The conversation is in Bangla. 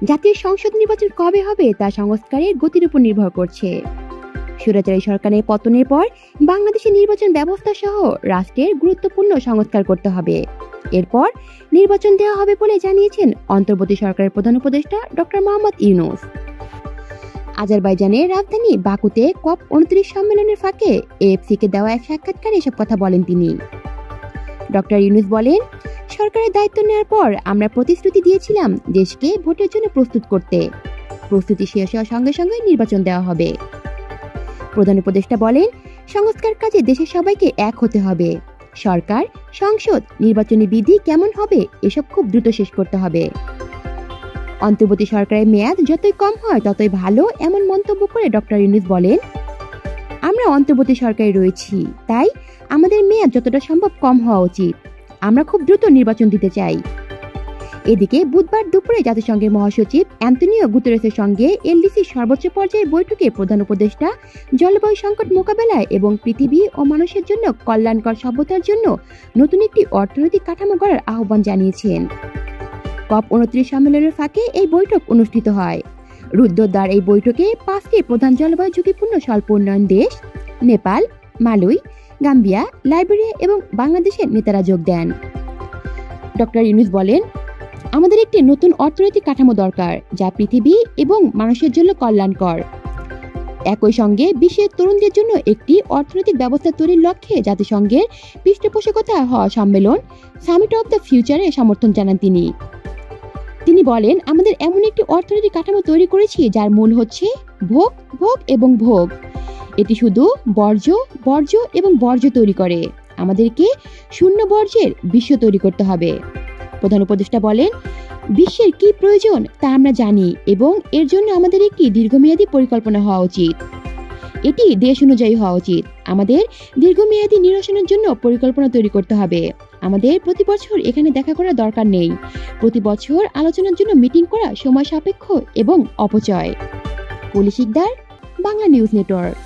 জাতীয় সংসদ নির্বাচন কবে হবে তা সংস্কারের গতির উপর নির্ভর করছে। স্বৈরাচারী সরকারের পতনের পর বাংলাদেশের নির্বাচন ব্যবস্থা সহ রাষ্ট্রের গুরুত্বপূর্ণ সংস্কার করতে হবে। এরপর নির্বাচন দেওয়া হবে বলে জানিয়েছেন অন্তর্বর্তী সরকারের প্রধান উপদেষ্টা ডক্টর মোহাম্মদ ইউনূস। আজারবাইজানের রাজধানী বাকুতে COP29 সম্মেলনের ফাঁকে AFC-কে দেওয়া এক সাক্ষাৎকারে এসব কথা বলেন তিনি। ডক্টর ইউনূস বলেন, সরকারের দায়িত্ব নেওয়ার পর আমরা প্রতিশ্রুতি দিয়েছিলাম দেশকে ভোটের জন্য প্রস্তুত করতে। প্রস্তুতি শেষ হওয়ার সঙ্গে সঙ্গে নির্বাচন দেওয়া হবে। প্রধান উপদেষ্টা বলেন, সংস্কার কাজে দেশের সবাইকে এক হতে হবে। সরকার, সংসদ, নির্বাচনী বিধি কেমন হবে এসব খুব দ্রুত শেষ করতে হবে। অন্তর্বর্তী সরকারের মেয়াদ যতই কম হয় ততই ভালো, এমন মন্তব্য করে ডক্টর ইউনূস বলেন, আমরা অন্তর্বর্তী সরকারে রয়েছি, তাই আমাদের মেয়াদ যতটা সম্ভব কম হওয়া উচিত। আমরা খুব দ্রুত নির্বাচন দিতে চাই। এদিকে বুধবার দুপুরে জাতিসংঘের মহাসচিব অ্যান্তোনিও গুতেরেসের সঙ্গে এলডিসির সর্বোচ্চ পর্যায়ের বৈঠকে প্রধান উপদেষ্টা জলবায়ু সংকট মোকাবেলায় এবং পৃথিবী ও মানুষের জন্য কল্যাণকর সভ্যতার জন্য নতুন একটি অর্থনৈতিক কাঠামো গড়ার আহ্বান জানিয়েছেন। COP29 সম্মেলনের ফাঁকে এই বৈঠক অনুষ্ঠিত হয়। রুদ্ধদ্বার এই বৈঠকে 5টি প্রধান জলবায়ু ঝুঁকিপূর্ণ স্বল্প উন্নয়ন দেশ নেপাল, মালয়, গাম্বিয়া, লাইবেরিয়া এবং বাংলাদেশের নেতারা যোগ দেন। ডক্টর ইউনূস বলেন, আমাদের একটি নতুন অর্থনৈতিক কাঠামো দরকার যা পৃথিবী এবং মানুষের জন্য কল্যাণকর। একই সঙ্গে বিশ্বের তরুণদের জন্য একটি অর্থনৈতিক ব্যবস্থা তৈরির লক্ষ্যে জাতিসংঘের পৃষ্ঠপোষকতা হওয়া সম্মেলন সামিট অব দ্য ফিউচারে সমর্থন জানান তিনি বলেন, আমাদের এমন একটি অর্থনৈতিক কাঠামো তৈরি করেছি যার মূল হচ্ছে ভোগ, ভোগ এবং ভোগ। এটি শুধু বর্জ্য এবং বর্জ্য তৈরি করে। আমাদেরকে শূন্য বর্জ্যের বিশ্ব তৈরি করতে হবে। প্রধান উপদেষ্টা বলেন, বিশ্বের কি প্রয়োজন তা আমরা জানি এবং এর জন্য আমাদের একটি দীর্ঘমেয়াদী পরিকল্পনা হওয়া উচিত। এটি দেশ অনুযায়ী হওয়া উচিত। আমাদের দীর্ঘমেয়াদী নিরসনের জন্য পরিকল্পনা তৈরি করতে হবে। আমাদের প্রতি বছর এখানে দেখা করার দরকার নেই। প্রতি বছর আলোচনার জন্য মিটিং করা সময় সাপেক্ষ এবং অপচয়। পলি শিকদার, বাংলা নিউজ নেটওয়ার্ক।